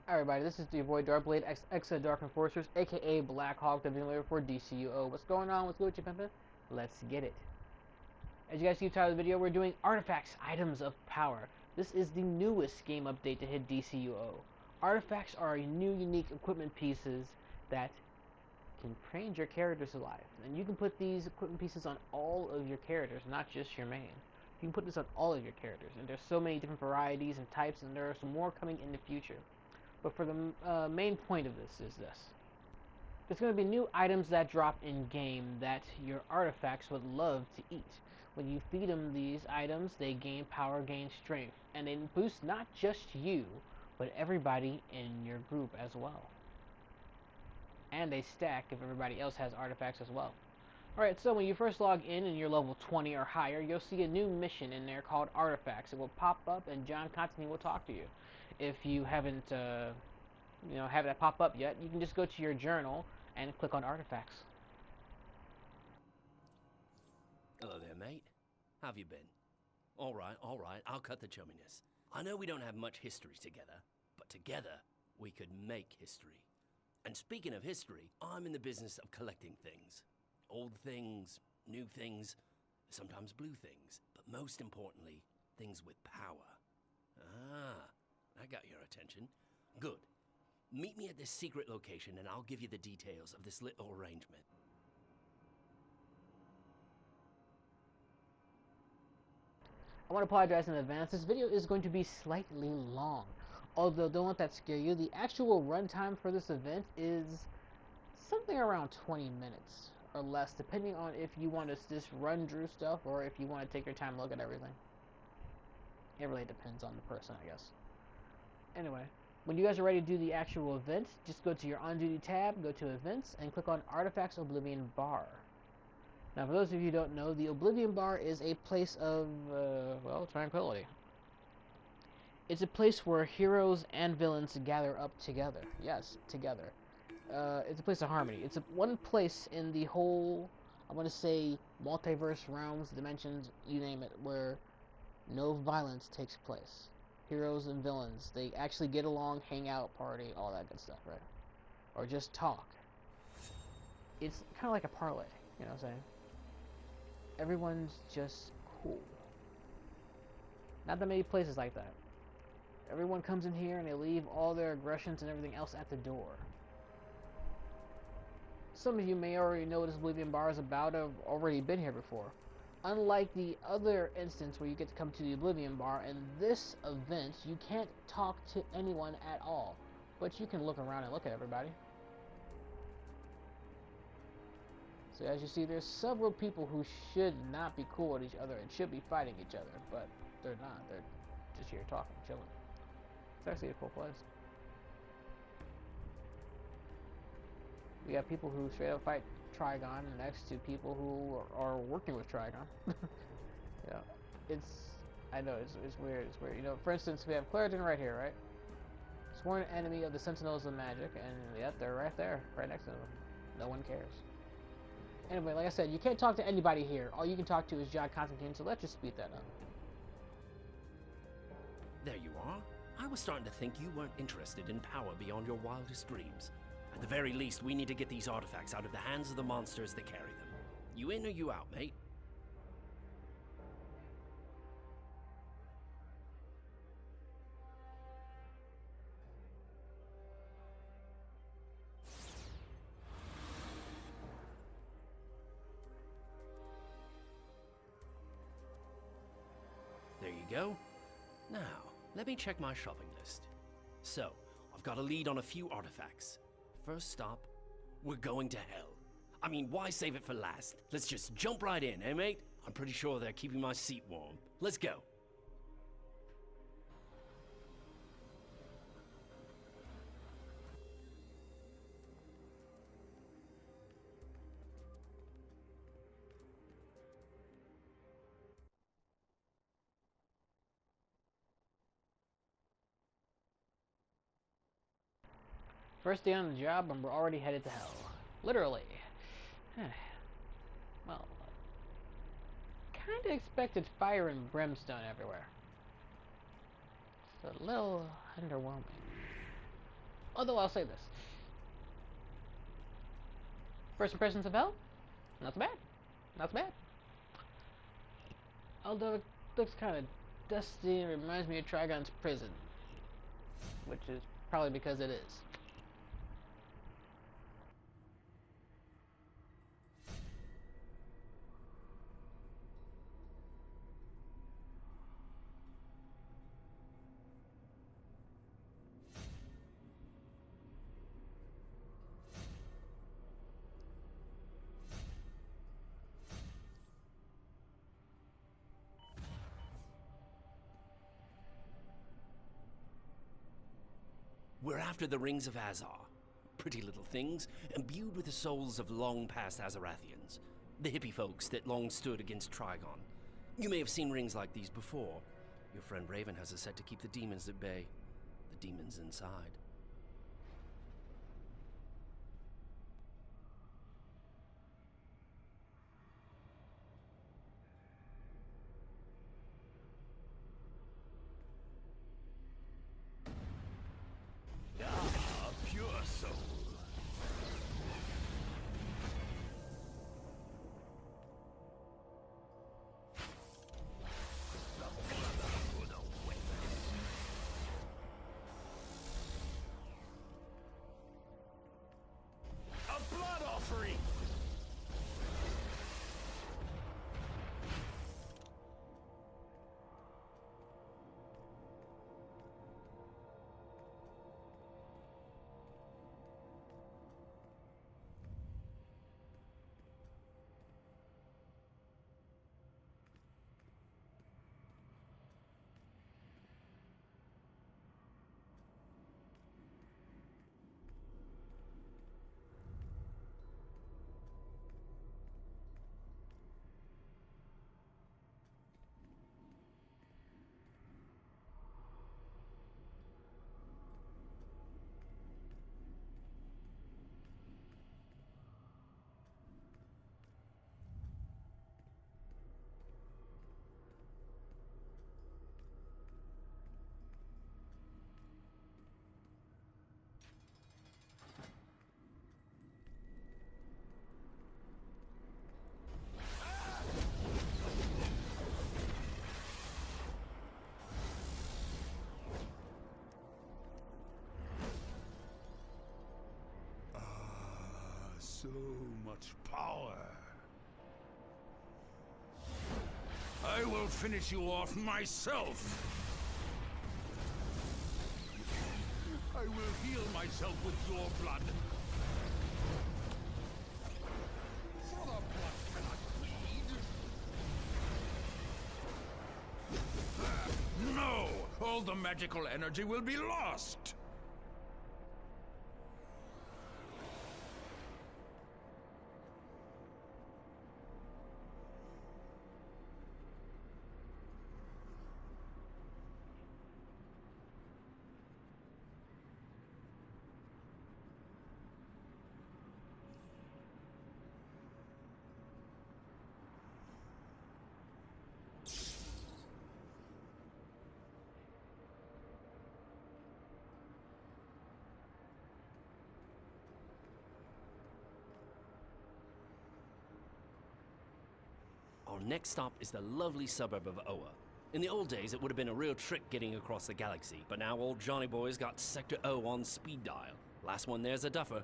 Hi everybody, this is your boy DrkBLADExx, Ex Dark Enforcers, aka Black Hawk, the video for DCUO. What's going on? What's good with you, pimpin'? Let's get it. As you guys see the title of the video, we're doing Artifacts, Items of Power. This is the newest game update to hit DCUO. Artifacts are new, unique equipment pieces that can change your characters to life. And you can put these equipment pieces on all of your characters, not just your main. You can put this on all of your characters. And there's so many different varieties and types, and there are some more coming in the future. But for the main point of this is this. There's going to be new items that drop in-game that your artifacts would love to eat. When you feed them these items, they gain power, gain strength, and they boost not just you, but everybody in your group as well. And they stack if everybody else has artifacts as well. Alright, so when you first log in and you're level 20 or higher, you'll see a new mission in there called Artifacts. It will pop up and John Constantine will talk to you. If you haven't, have that pop up yet, you can just go to your journal and click on Artifacts. Hello there, mate. How have you been? All right, I'll cut the chumminess. I know we don't have much history together, but together we could make history. And speaking of history, I'm in the business of collecting things. Old things, new things, sometimes blue things, but most importantly, things with power. Ah, I got your attention. Good. Meet me at this secret location and I'll give you the details of this little arrangement. I want to apologize in advance. This video is going to be slightly long. Although, don't let that scare you. The actual runtime for this event is something around 20 minutes or less, depending on if you want to just run through stuff or if you want to take your time and look at everything. It really depends on the person, I guess. Anyway, when you guys are ready to do the actual event, just go to your On Duty tab, go to Events, and click on Artifacts Obilvion Bar. Now, for those of you who don't know, the Obilvion Bar is a place of, tranquility. It's a place where heroes and villains gather up together. Yes, together. It's a place of harmony. It's one place in the whole, I want to say, multiverse, realms, dimensions, you name it, where no violence takes place. Heroes and villains, they actually get along, hang out, party, all that good stuff, right? Or just talk. It's kind of like a parlay, you know what I'm saying? Everyone's just cool. Not that many places like that. Everyone comes in here and they leave all their aggressions and everything else at the door. Some of you may already know what this Obilvion Bar is about or have already been here before. Unlike the other instance where you get to come to the Obilvion Bar, in this event, you can't talk to anyone at all. But you can look around and look at everybody. So as you see, there's several people who should not be cool with each other and should be fighting each other, but they're not. They're just here talking, chilling. It's actually a cool place. We got people who straight up fight Trigon next to people who are working with Trigon. Yeah, I know, it's weird, it's weird. You know, for instance, we have Claritin right here, right? Sworn enemy of the Sentinels of Magic, and yet they're right there, right next to them. No one cares. Anyway, like I said, you can't talk to anybody here. All you can talk to is John Constantine, so let's just speed that up. There you are. I was starting to think you weren't interested in power beyond your wildest dreams. At the very least, we need to get these artifacts out of the hands of the monsters that carry them. You in or you out, mate? There you go. Now, let me check my shopping list. So, I've got a lead on a few artifacts. First stop, we're going to hell. I mean, why save it for last? Let's just jump right in, eh, mate? I'm pretty sure they're keeping my seat warm. Let's go. First day on the job and we're already headed to hell. Literally. Well, kinda expected fire and brimstone everywhere. It's a little underwhelming. Although I'll say this. First impressions of Hell? Not so bad. Not so bad. Although it looks kind of dusty and reminds me of Trigon's prison. Which is probably because it is. We're after the Rings of Azar. Pretty little things, imbued with the souls of long-past Azarathians. The hippie folks that long stood against Trigon. You may have seen rings like these before. Your friend Raven has a set to keep the demons at bay. The demons inside. So much power. I will finish you off myself. I will heal myself with your blood. For the blood cannot bleed. No! All the magical energy will be lost! Our next stop is the lovely suburb of Oa. In the old days, it would have been a real trick getting across the galaxy, but now old Johnny Boy's got Sector O on speed dial. Last one there's a duffer.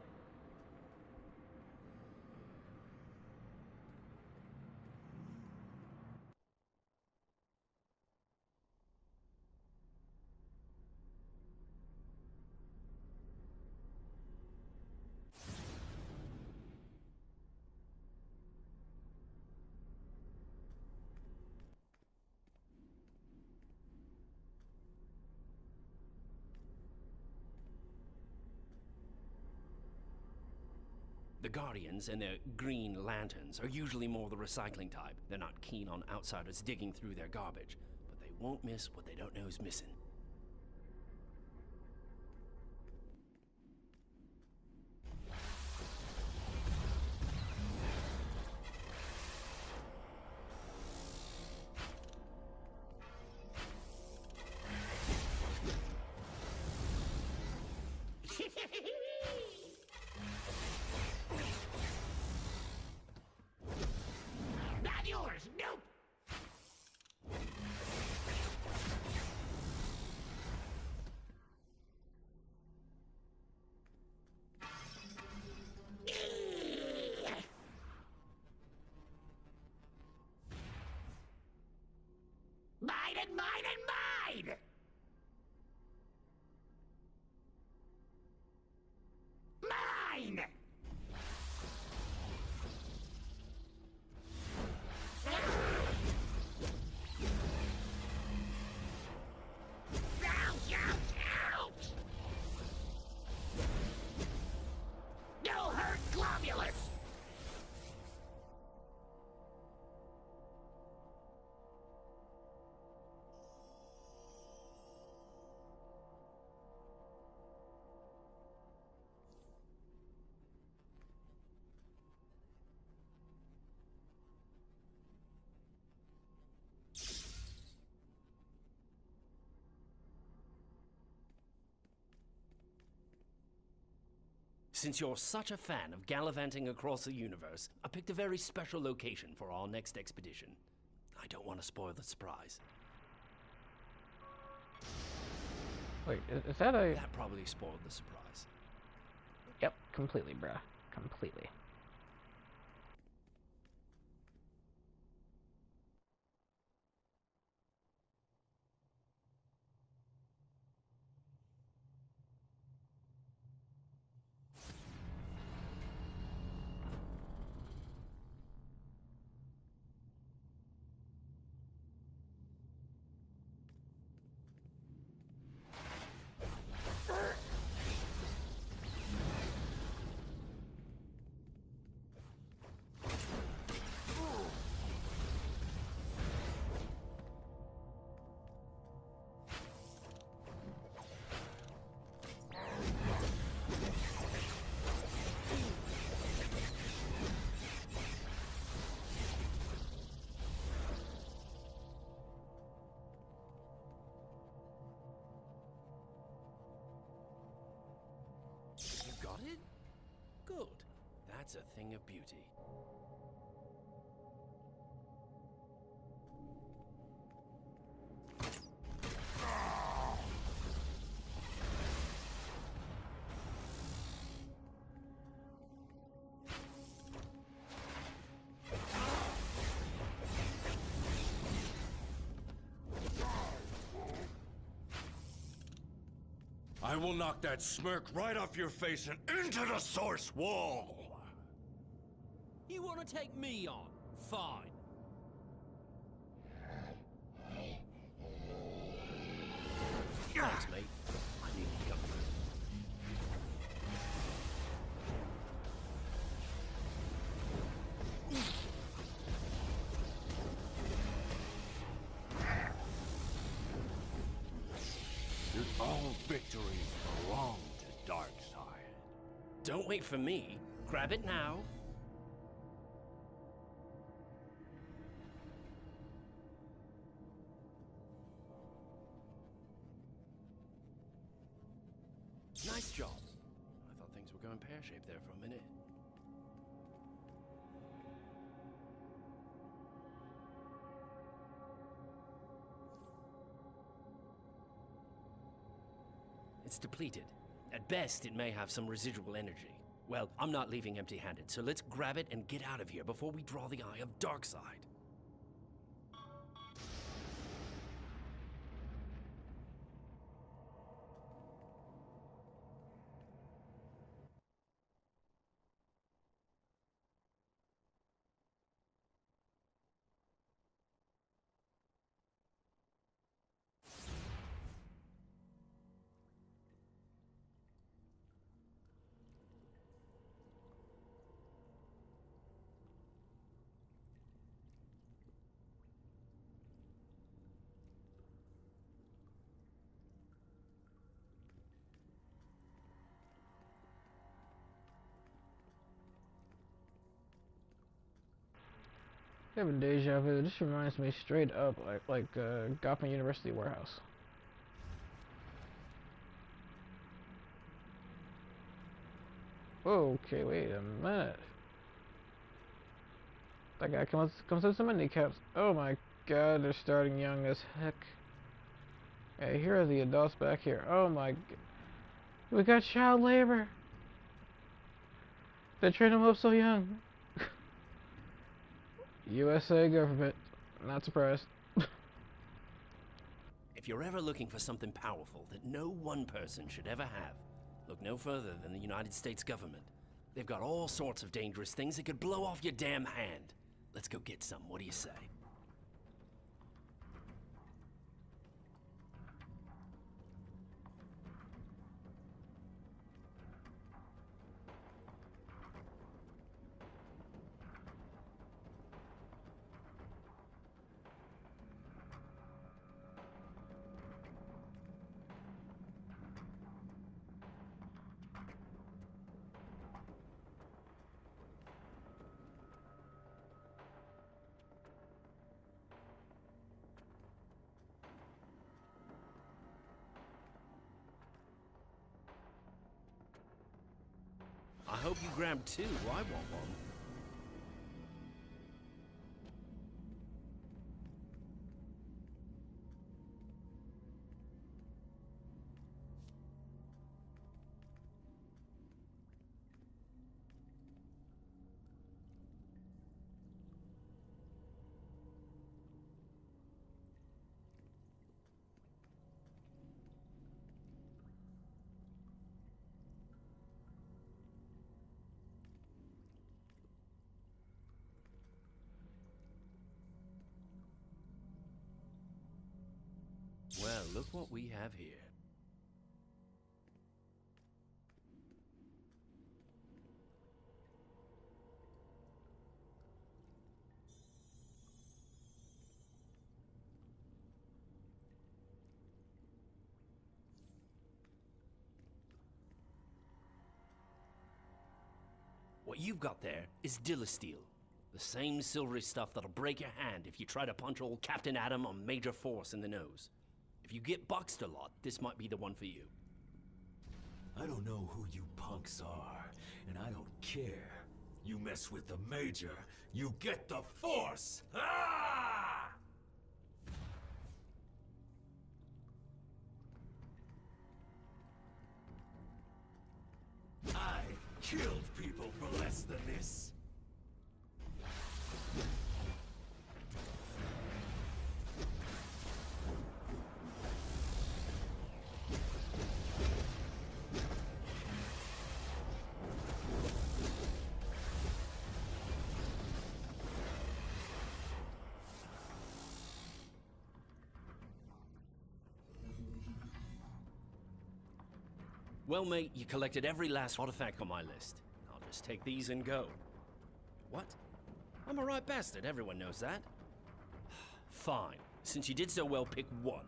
The Guardians and their green lanterns are usually more the recycling type. They're not keen on outsiders digging through their garbage, but they won't miss what they don't know is missing. Since you're such a fan of gallivanting across the universe, I picked a very special location for our next expedition. I don't want to spoil the surprise. Wait, is that a... That probably spoiled the surprise. Yep, completely, bruh. Completely. Got it? Good. That's a thing of beauty. I will knock that smirk right off your face and into the source wall! You want to take me on? Fine. Thanks, mate. I need to come through. All victories belong to Darkseid. Don't wait for me. Grab it now. Nice job. I thought things were going pear-shaped there for a minute. It's depleted. At best, it may have some residual energy. Well, I'm not leaving empty-handed, so let's grab it and get out of here before we draw the eye of Darkseid. I have a deja vu. This reminds me straight up like Gotham University warehouse. Whoa, okay, wait a minute. That guy comes in some kneecaps. Oh my god, they're starting young as heck. Hey, here are the adults back here. Oh my, we got child labor. They train them up so young. USA government, not surprised. If you're ever looking for something powerful that no one person should ever have, look no further than the United States government. They've got all sorts of dangerous things that could blow off your damn hand. Let's go get some, what do you say? I hope you grabbed two. I want one. Well, look what we have here. What you've got there is Steel, the same silvery stuff that'll break your hand if you try to punch old Captain Atom on Major Force in the nose. If you get boxed a lot, this might be the one for you. I don't know who you punks are, and I don't care. You mess with the Major, you get the Force! Ah! I've killed people for less than this. Well, mate, you collected every last artifact on my list. I'll just take these and go. What? I'm a right bastard, everyone knows that. Fine. Since you did so well, pick one.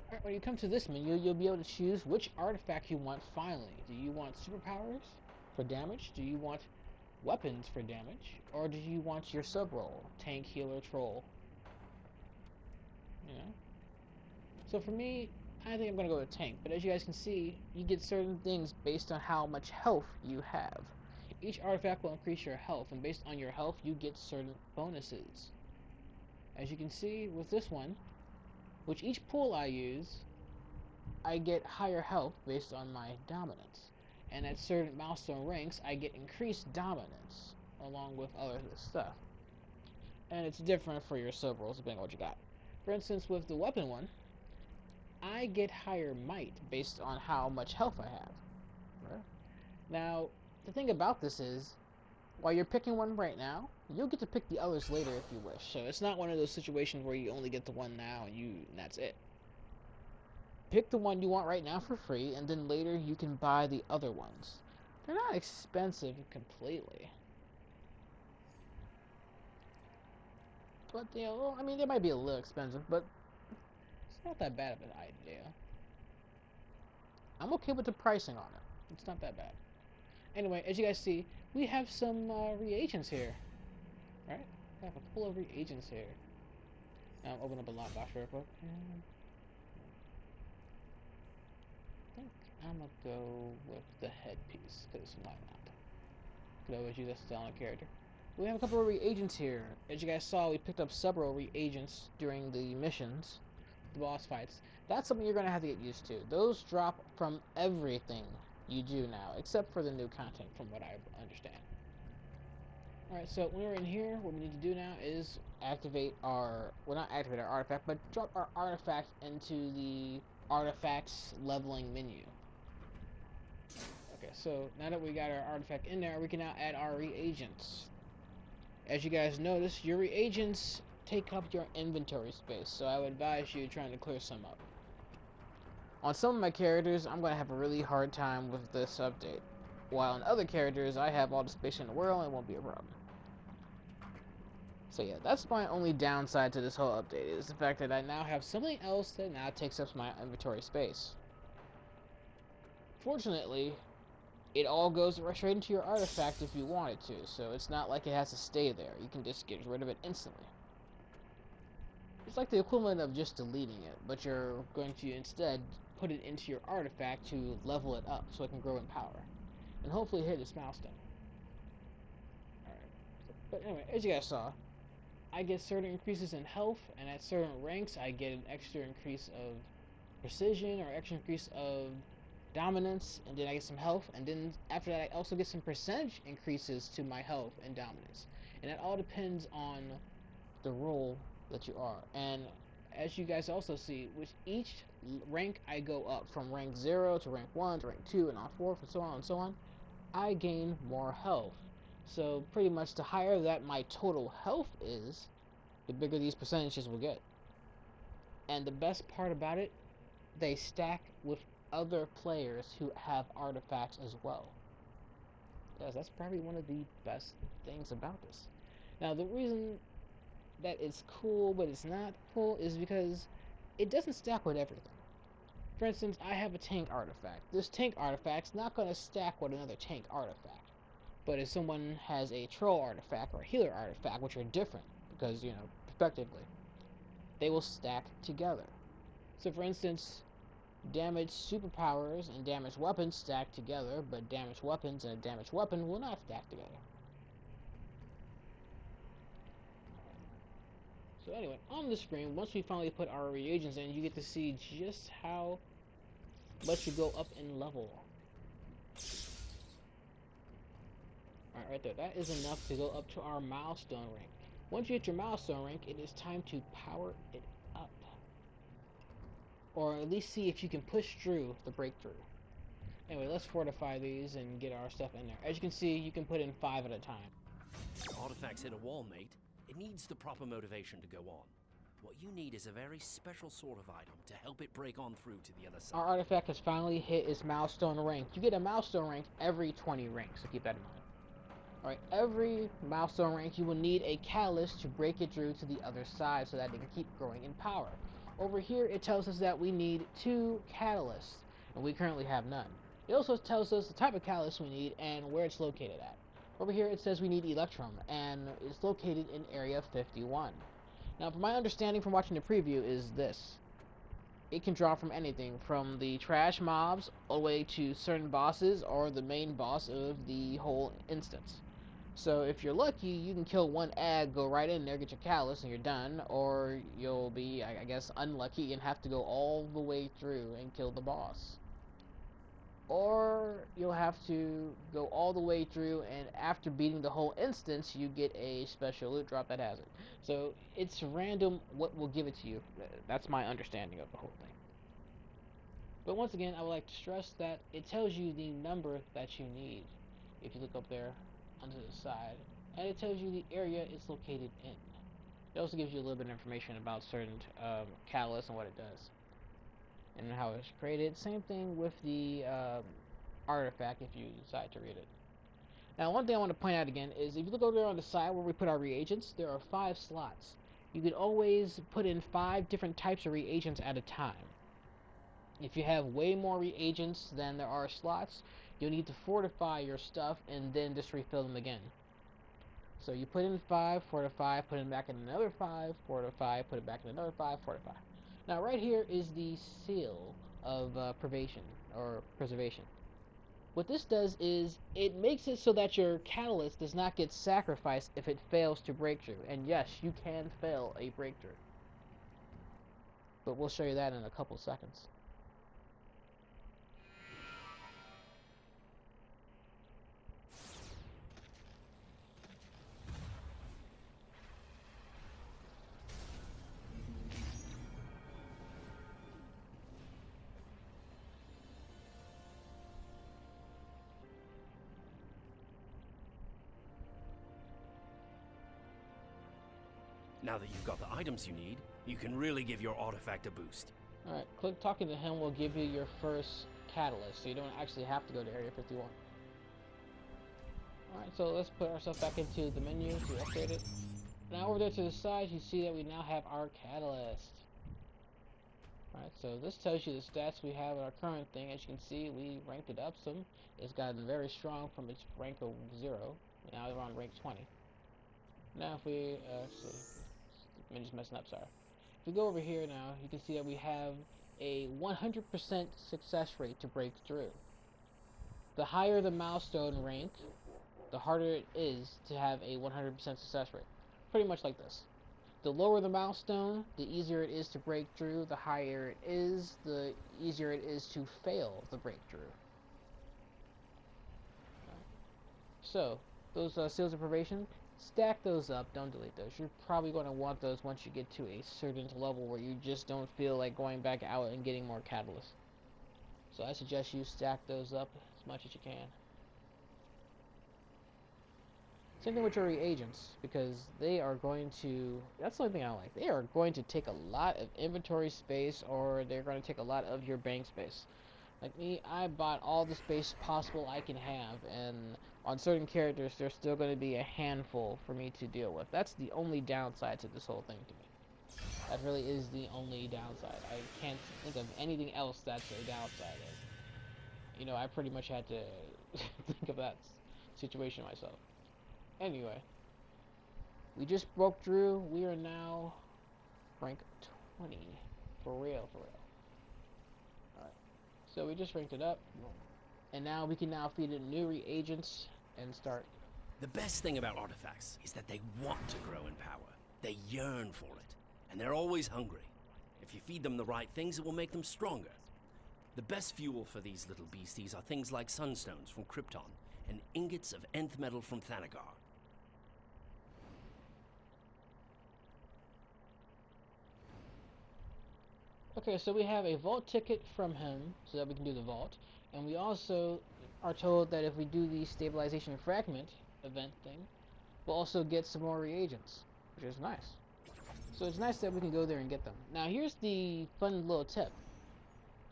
Alright, when you come to this menu, you'll be able to choose which artifact you want finally. Do you want superpowers for damage? Do you want weapons for damage? Or do you want your sub-role? Tank, healer, troll? You know? So for me, I think I'm going to go with tank. But as you guys can see, you get certain things based on how much health you have. Each artifact will increase your health, and based on your health, you get certain bonuses. As you can see with this one, which each pool I use, I get higher health based on my dominance. And at certain milestone ranks, I get increased dominance, along with other stuff. And it's different for your sub-roles, depending on what you got. For instance, with the weapon one, I get higher might based on how much health I have. Right? Now, the thing about this is, while you're picking one right now, you'll get to pick the others later if you wish. So it's not one of those situations where you only get the one now and that's it. Pick the one you want right now for free, and then later you can buy the other ones. They're not expensive completely. But, you know, I mean, they might be a little expensive, but it's not that bad of an idea. I'm okay with the pricing on it. It's not that bad. Anyway, as you guys see, we have some reagents here. Right? I have a couple of reagents here. Now open up a lot box real quick. I think I'm gonna go with the headpiece, because why not? Could always use a styling character. We have a couple of reagents here. As you guys saw, we picked up several reagents during the missions, the boss fights. That's something you're gonna have to get used to. Those drop from everything you do now, except for the new content, from what I understand. Alright, so when we're in here, what we need to do now is activate our, well, not activate our artifact, but drop our artifact into the artifacts leveling menu. Okay, so now that we got our artifact in there, we can now add our reagents. As you guys notice, your reagents take up your inventory space, so I would advise you trying to clear some up. On some of my characters, I'm going to have a really hard time with this update, while on other characters, I have all the space in the world and it won't be a problem. So yeah, that's my only downside to this whole update, is the fact that I now have something else that now takes up my inventory space. Fortunately, it all goes right straight into your artifact if you want it to, so it's not like it has to stay there. You can just get rid of it instantly. It's like the equivalent of just deleting it, but you're going to instead put it into your artifact to level it up so it can grow in power. And hopefully hit its milestone. Alright. But anyway, as you guys saw, I get certain increases in health, and at certain ranks I get an extra increase of precision or extra increase of dominance, and then I get some health, and then after that I also get some percentage increases to my health and dominance. And that all depends on the role that you are. And as you guys also see, with each rank I go up, from rank 0 to rank 1 to rank 2 and on forth and so on and so on, I gain more health. So pretty much the higher that my total health is, the bigger these percentages will get. And the best part about it, they stack with other players who have artifacts as well. Yes, that's probably one of the best things about this. Now, the reason that it's cool but it's not cool is because it doesn't stack with everything. For instance, I have a tank artifact. This tank artifact's not going to stack with another tank artifact. But if someone has a troll artifact or a healer artifact, which are different, because, you know, respectively, they will stack together. So for instance, damaged superpowers and damaged weapons stack together, but damaged weapons and a damaged weapon will not stack together. So anyway, on the screen, once we finally put our reagents in, you get to see just how much you go up in level. Alright, right there. That is enough to go up to our milestone rank. Once you hit your milestone rank, it is time to power it up. Or at least see if you can push through the breakthrough. Anyway, let's fortify these and get our stuff in there. As you can see, you can put in 5 at a time. Artifacts hit a wall, mate. It needs the proper motivation to go on. What you need is a very special sort of item to help it break on through to the other side. Our artifact has finally hit its milestone rank. You get a milestone rank every 20 ranks, so keep that in mind. Alright, every milestone rank you will need a catalyst to break it through to the other side so that it can keep growing in power. Over here it tells us that we need 2 catalysts, and we currently have none. It also tells us the type of catalyst we need and where it's located at. Over here it says we need Electrum, and it's located in Area 51. Now, from my understanding from watching the preview is this. It can drop from anything, from the trash mobs all the way to certain bosses or the main boss of the whole instance. So if you're lucky, you can kill one ad, go right in there, get your catalyst, and you're done. Or you'll be, I guess, unlucky and have to go all the way through and kill the boss. Or you'll have to go all the way through, and after beating the whole instance, you get a special loot drop that has it. So it's random what will give it to you. That's my understanding of the whole thing. But once again, I would like to stress that it tells you the number that you need. If you look up there onto the side, and it tells you the area it's located in. It also gives you a little bit of information about certain catalysts and what it does and how it's created. Same thing with the artifact if you decide to read it. Now, one thing I want to point out again is if you look over there on the side where we put our reagents, there are 5 slots. You can always put in 5 different types of reagents at a time. If you have way more reagents than there are slots, you'll need to fortify your stuff and then just refill them again. So you put in 5, fortify, put it back in another 5, fortify, put it back in another 5, fortify. Now right here is the seal of preservation. What this does is it makes it so that your catalyst does not get sacrificed if it fails to breakthrough. And yes, you can fail a breakthrough. But we'll show you that in a couple seconds. Now that you've got the items you need, you can really give your artifact a boost. Alright, click talking to him will give you your first catalyst, so you don't actually have to go to Area 51. Alright, so let's put ourselves back into the menu to upgrade it. Now over there to the side, you see that we now have our catalyst. Alright, so this tells you the stats we have in our current thing. As you can see, we ranked it up some. It's gotten very strong from its rank of 0. Now we're on rank 20. Now if we, actually, I'm just messing up, sorry. If we go over here now, you can see that we have a 100% success rate to break through. The higher the milestone rank, the harder it is to have a 100% success rate. Pretty much like this. The lower the milestone, the easier it is to break through. The higher it is, the easier it is to fail the breakthrough. So, those seals of probation, stack those up, don't delete those. You're probably going to want those once you get to a certain level where you just don't feel like going back out and getting more catalyst. So I suggest you stack those up as much as you can. Same thing with your reagents, because they are going to, that's the only thing I like, they are going to take a lot of inventory space, or they're going to take a lot of your bank space. Like me, I bought all the space possible I can have, and on certain characters, there's still going to be a handful for me to deal with. That's the only downside to this whole thing to me. That really is the only downside. I can't think of anything else that's a downside. You know, I pretty much had to think of that situation myself. Anyway, we just broke through. We are now rank 20. For real, for real. Alright, so we just ranked it up. And now we can now feed in new reagents and start. The best thing about artifacts is that they want to grow in power. They yearn for it, and they're always hungry. If you feed them the right things, it will make them stronger. The best fuel for these little beasties are things like sunstones from Krypton and ingots of nth metal from Thanagar. Okay, so we have a vault ticket from him so that we can do the vault. And we also are told that if we do the stabilization fragment event thing, we'll also get some more reagents, which is nice. So it's nice that we can go there and get them. Now here's the fun little tip.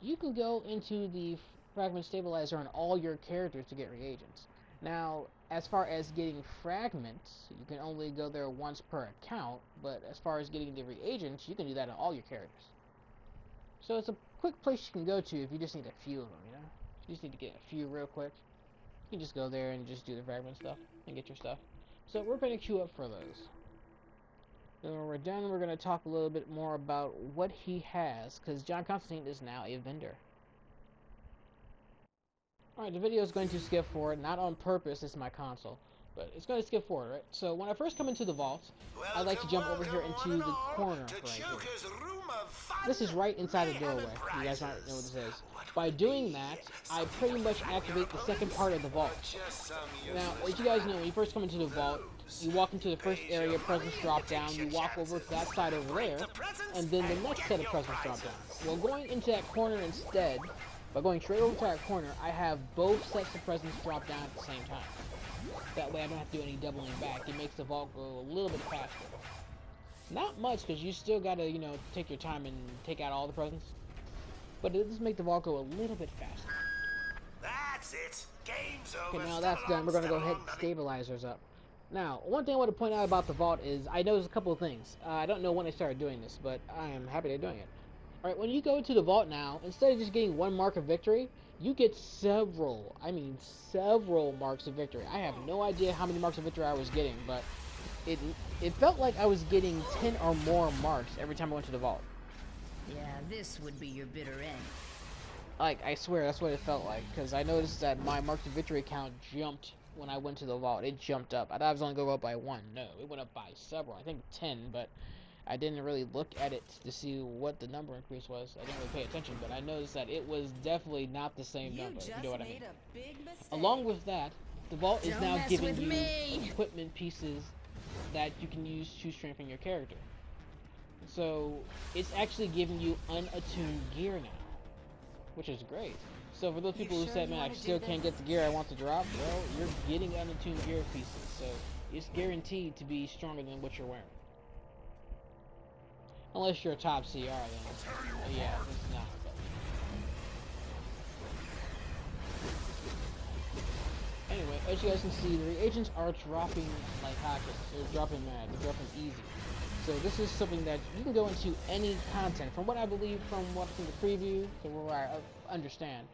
You can go into the fragment stabilizer on all your characters to get reagents. Now, as far as getting fragments, you can only go there once per account, but as far as getting the reagents, you can do that on all your characters. So it's a quick place you can go to if you just need a few of them, you know? If you just need to get a few real quick, you can just go there and just do the fragment stuff and get your stuff. So we're going to queue up for those. Then when we're done, we're going to talk a little bit more about what he has, because John Constantine is now a vendor. Alright, the video is going to skip forward, not on purpose, it's my console. But it's going to skip forward, right? So when I first come into the vault, I like to jump over here into the corner right here. This is right inside the doorway. You guys might know what this is. By doing that, I pretty much activate the second part of the vault. Now, as you guys know, when you first come into the vault, you walk into the first area, presents drop down, you walk over to that side over there, and then the next set of presents drop down. Well, going into that corner instead, by going straight over to that corner, I have both sets of presents drop down at the same time. That way I don't have to do any doubling back. It makes the vault go a little bit faster. Not much, because you still gotta, you know, take your time and take out all the presents. But it does make the vault go a little bit faster. That's it. Game's over. Okay, now that's done. We're gonna go ahead and stabilizers up. Now, one thing I want to point out about the vault is I noticed a couple of things. I don't know when I started doing this, but I am happy they're doing it. Alright, when you go into the vault now, instead of just getting one mark of victory, you get several, I mean several marks of victory. I have no idea how many marks of victory I was getting, but it felt like I was getting 10 or more marks every time I went to the vault. Yeah, this would be your bitter end. Like, I swear, that's what it felt like, because I noticed that my marks of victory count jumped when I went to the vault. It jumped up. I thought it was only going to go up by 1. No, it went up by several. I think 10, but I didn't really look at it to see what the number increase was. I didn't really pay attention, but I noticed that it was definitely not the same number, if you know what I mean. Along with that, the vault is now giving you equipment pieces that you can use to strengthen your character. So, it's actually giving you unattuned gear now, which is great. So for those people who said, man, I still can't get the gear I want to drop, well, you're getting unattuned gear pieces, so it's guaranteed to be stronger than what you're wearing. Unless you're a top CR, then yeah, it's not. But anyway, as you guys can see, the reagents are dropping like hotcakes. They're dropping mad. They're dropping easy. So this is something that you can go into any content. From what I believe, from the preview, to where I understand,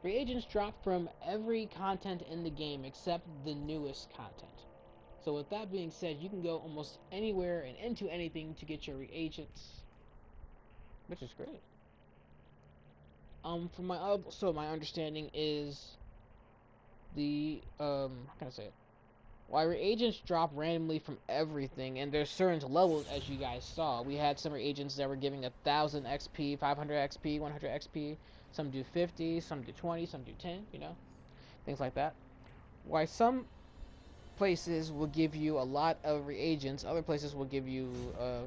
reagents drop from every content in the game except the newest content. So with that being said, you can go almost anywhere and into anything to get your reagents, which is great. From my understanding is how can I say it? Why reagents drop randomly from everything, and there's certain levels, as you guys saw. We had some reagents that were giving 1,000 XP, 500 XP, 100 XP. Some do 50, some do 20, some do 10. You know, things like that. Why some places will give you a lot of reagents, other places will give you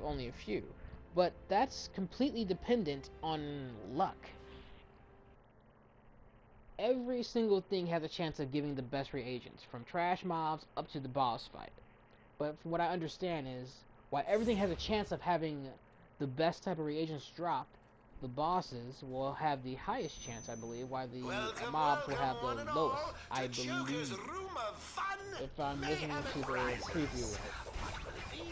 only a few. But that's completely dependent on luck. Every single thing has a chance of giving the best reagents, from trash mobs up to the boss fight. But from what I understand is, why everything has a chance of having the best type of reagents drop, the bosses will have the highest chance, I believe, while the mobs will have the lowest, I believe. If I'm listening to the preview right. What will it be?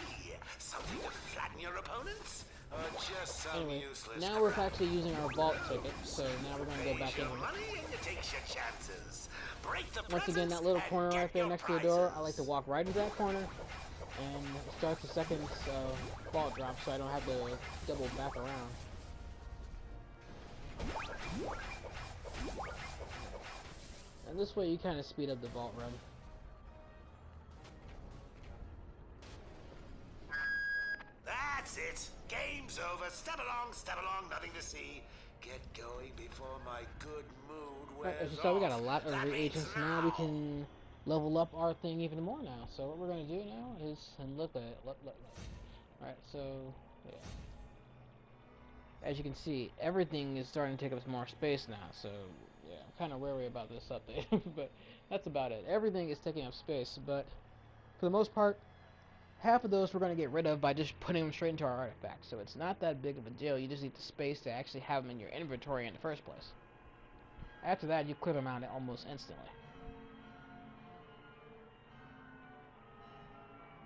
Something to flatten your opponents? Or just some Anyway, useless now we're crap? actually using our vault ticket, so now we're going to go back in Your here. money and you take your chances. Break the Once again, that presents little and corner get right there your next to the door, I like to prizes. walk right into that corner and start the second vault drop, so I don't have to double back around. And this way you kind of speed up the vault run. That's it. Game's over. Step along, nothing to see. Get going before my good mood wears Alright, as you saw, we got a off. lot of That reagents means now. We can level up our thing even more now. So what we're going to do now is, and look at it, look. Alright, so, yeah. As you can see, everything is starting to take up more space now, so, yeah, I'm kind of wary about this update, but that's about it. Everything is taking up space, but for the most part, half of those we're going to get rid of by just putting them straight into our artifacts, so it's not that big of a deal. You just need the space to actually have them in your inventory in the first place. After that, you clear them out almost instantly.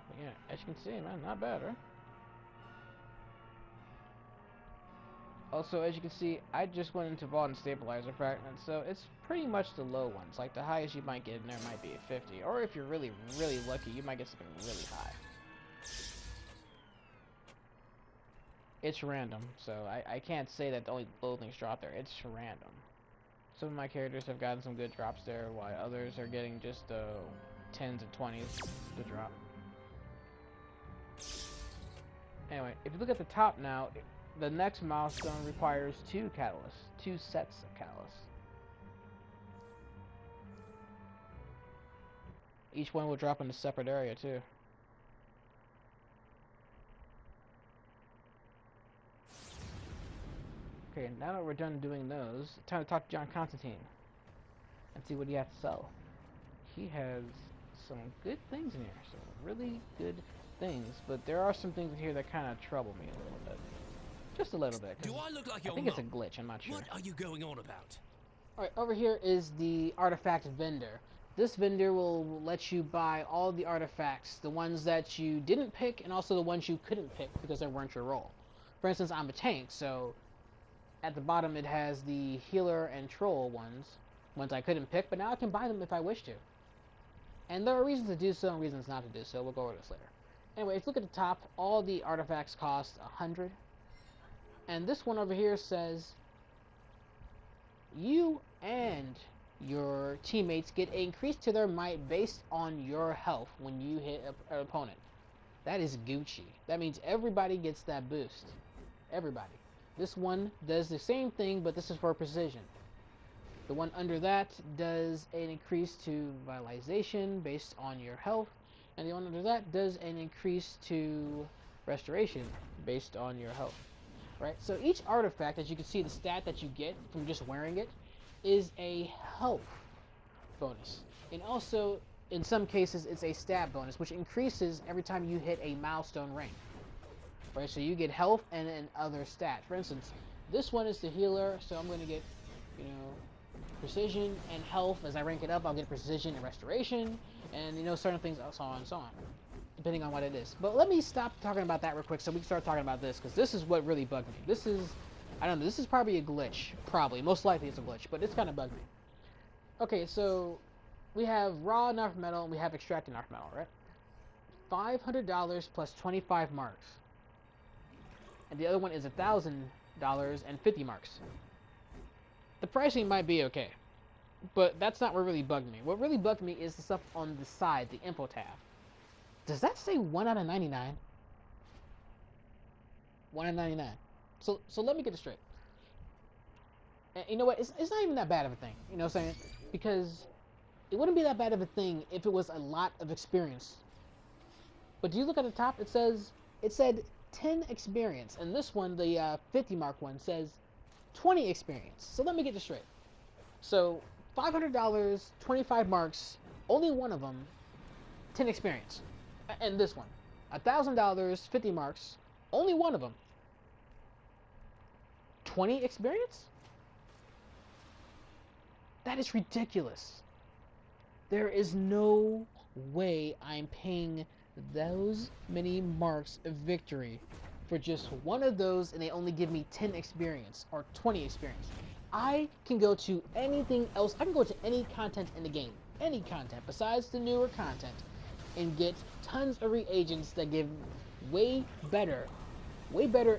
But yeah, as you can see, man, not bad, right? Also, as you can see, I just went into Vault and Stabilizer fragments, so it's pretty much the low ones. Like, the highest you might get in there might be a 50, or if you're really, really lucky, you might get something really high. It's random, so I can't say that the only low things drop there. It's random. Some of my characters have gotten some good drops there, while others are getting just 10s and 20s to drop. Anyway, if you look at the top now, the next milestone requires 2 catalysts, 2 sets of catalysts. Each one will drop in a separate area too. Okay, now that we're done doing those, time to talk to John Constantine and see what he has to sell. He has some good things in here, some really good things, but there are some things in here that kind of trouble me a little bit. Just a little bit. Do I look like I your think it's a mum? glitch, I'm not sure. What are you going on about? Alright, over here is the artifact vendor. This vendor will let you buy all the artifacts, the ones that you didn't pick and also the ones you couldn't pick because they weren't your role. For instance, I'm a tank, so at the bottom it has the healer and troll ones I couldn't pick, but now I can buy them if I wish to. And there are reasons to do so and reasons not to do so. We'll go over this later. Anyway, if you look at the top, all the artifacts cost 100. And this one over here says you and your teammates get increased to their might based on your health when you hit an opponent. That is Gucci. That means everybody gets that boost. Everybody. This one does the same thing, but this is for precision. The one under that does an increase to vitalization based on your health, and the one under that does an increase to restoration based on your health. Right? So each artifact, as you can see, the stat that you get from just wearing it is a health bonus. And also, in some cases, it's a stat bonus, which increases every time you hit a milestone rank. Right? So you get health and other stats. For instance, this one is the healer, so I'm going to get, precision and health. As I rank it up, I'll get precision and restoration, and certain things, so on and so on. depending on what it is. But let me stop talking about that real quick so we can start talking about this, because this is what really bugged me. This is, I don't know, this is probably a glitch. Probably. Most likely it's a glitch, but it's kind of bugged me. Okay, so we have raw enough metal and we have extracted enough metal, right? $500 plus 25 marks. And the other one is $1,000 and 50 marks. The pricing might be okay, but that's not what really bugged me. What really bugged me is the stuff on the side, the info tab. Does that say 1 out of 99? 1 out of 99. So let me get it straight. And you know what? It's not even that bad of a thing. You know what I'm saying? Because it wouldn't be that bad of a thing if it was a lot of experience. But do you look at the top? It said 10 experience, and this one, the 50 mark one, says 20 experience. So let me get this straight. So $500, 25 marks, only one of them, 10 experience. And this one, $1,000, 50 marks, only one of them, 20 experience? That is ridiculous. There is no way I'm paying those many marks of victory for just one of those, and they only give me 10 experience or 20 experience. I can go to anything else. I can go to any content in the game, any content besides the newer content, and get tons of reagents that give way better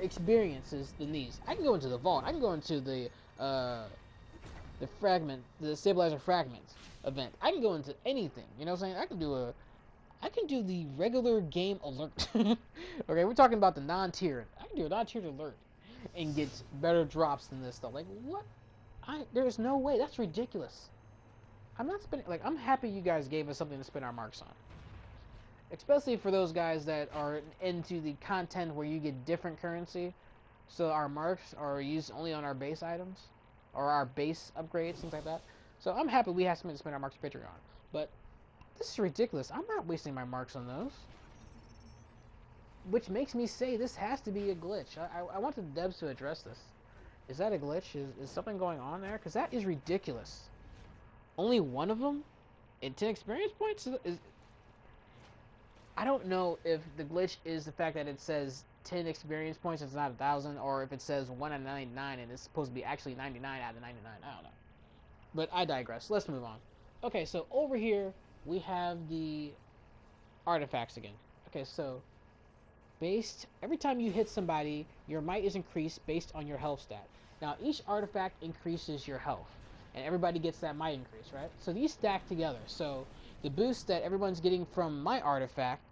experiences than these. I can go into the vault. I can go into the stabilizer fragments event. I can go into anything. You know what I'm saying? I can do the regular game alert. Okay, we're talking about the non-tiered. I can do a non-tiered alert and get better drops than this stuff. Like, what? There's no way. That's ridiculous. I'm not spending, like, I'm happy you guys gave us something to spend our marks on. Especially for those guys that are into the content where you get different currency. So our marks are used only on our base items. Or our base upgrades, things like that. So I'm happy we have something to spend our marks on Patreon. But this is ridiculous. I'm not wasting my marks on those. Which makes me say this has to be a glitch. I want the devs to address this. Is that a glitch? Is something going on there? Because that is ridiculous. Only one of them? And 10 experience points? I don't know if the glitch is the fact that it says 10 experience points, it's not 1,000, or if it says 1 out of 99 and it's supposed to be actually 99 out of 99. I don't know. But I digress. Let's move on. Okay, so over here we have the artifacts again. Okay, so every time you hit somebody, your might is increased based on your health stat. Now each artifact increases your health, and everybody gets that might increase, right? So these stack together. So the boost that everyone's getting from my artifact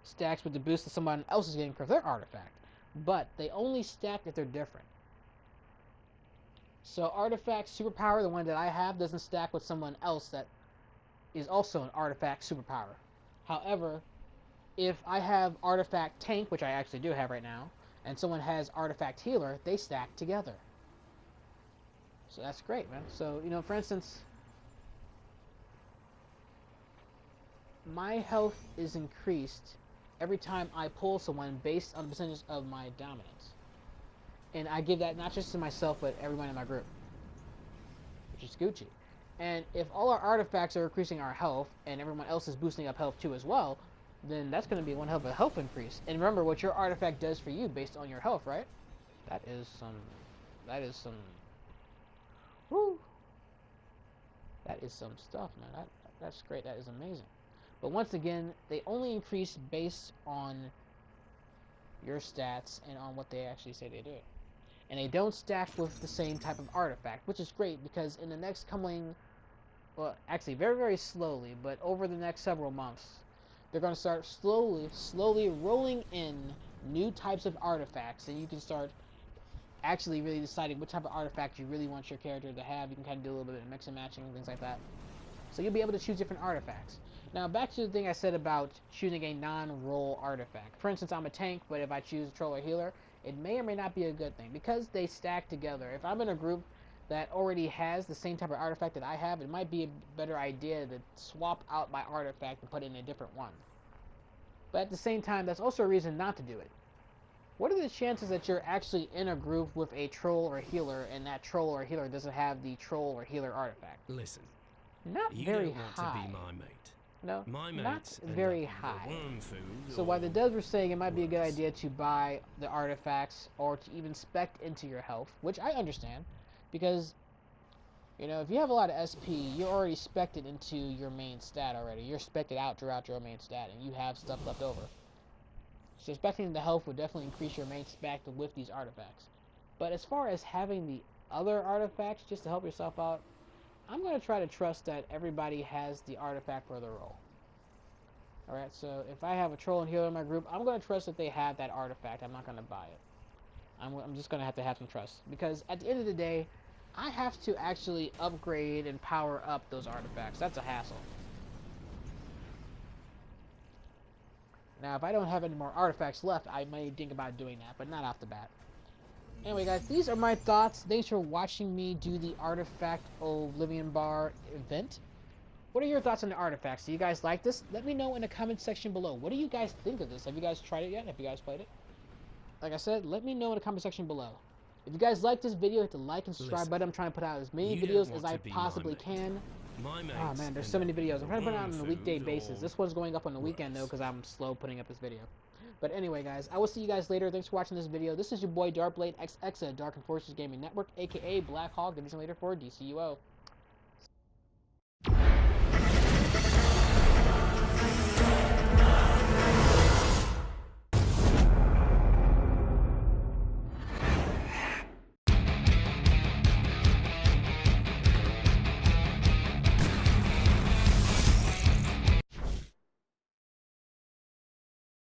stacks with the boost that someone else is getting from their artifact, but they only stack if they're different. So artifact superpower, the one that I have, doesn't stack with someone else that is also an artifact superpower. However, if I have artifact tank, which I actually do have right now, and someone has artifact healer, they stack together. So that's great, man. So, you know, for instance, my health is increased every time I pull someone based on the percentage of my dominance. And I give that not just to myself, but everyone in my group, which is Gucci. And if all our artifacts are increasing our health, and everyone else is boosting up health too as well, then that's going to be one hell of a health increase. And remember what your artifact does for you based on your health, right? That is some, woo. That is some stuff, man. That's great. That is amazing. But once again, they only increase based on your stats and on what they actually say they do. And they don't stack with the same type of artifact, which is great because in the next coming, well, actually very, very slowly, but over the next several months, they're going to start slowly rolling in new types of artifacts, and you can start actually really deciding what type of artifact you really want your character to have. You can kind of do a little bit of mix and matching and things like that. So you'll be able to choose different artifacts. Now back to the thing I said about choosing a non-role artifact. For instance, I'm a tank, but if I choose a troll or healer, it may or may not be a good thing because they stack together. If I'm in a group that already has the same type of artifact that I have, it might be a better idea to swap out my artifact and put in a different one. But at the same time, that's also a reason not to do it. What are the chances that you're actually in a group with a troll or healer and that troll or healer doesn't have the troll or healer artifact? Listen, Not you very don't want high. to be my mate. No, My not mates end very up either high. worm food So while the or devs were saying it might be a good worse. idea to buy the artifacts or to even spec into your health, which I understand, because you know, if you have a lot of SP, you're already spec'd into your main stat already. You're spec'd out throughout your main stat, and you have stuff left over. So spec'ing the health would definitely increase your main spec with these artifacts. But as far as having the other artifacts just to help yourself out, I'm going to try to trust that everybody has the artifact for their role. Alright, so if I have a troll and healer in my group, I'm going to trust that they have that artifact. I'm not going to buy it. I'm just going to have some trust. Because at the end of the day, I have to actually upgrade and power up those artifacts. That's a hassle. Now, if I don't have any more artifacts left, I may think about doing that, but not off the bat. Anyway, guys, these are my thoughts. Thanks for watching me do the Artifact Obilvion Bar event. What are your thoughts on the artifacts? Do you guys like this? Let me know in the comment section below. What do you guys think of this? Have you guys tried it yet? Have you guys played it? Like I said, let me know in the comment section below. If you guys like this video, hit the like and subscribe button. I'm trying to put out as many videos as I possibly can. Oh man, there's so many videos. I'm trying to put it out on a weekday basis. This one's going up on the weekend though because I'm slow putting up this video. But anyway, guys, I will see you guys later. Thanks for watching this video. This is your boy DrkBLADExx at Dark and Forces Gaming Network, aka Black Hog, Division Leader for DCUO.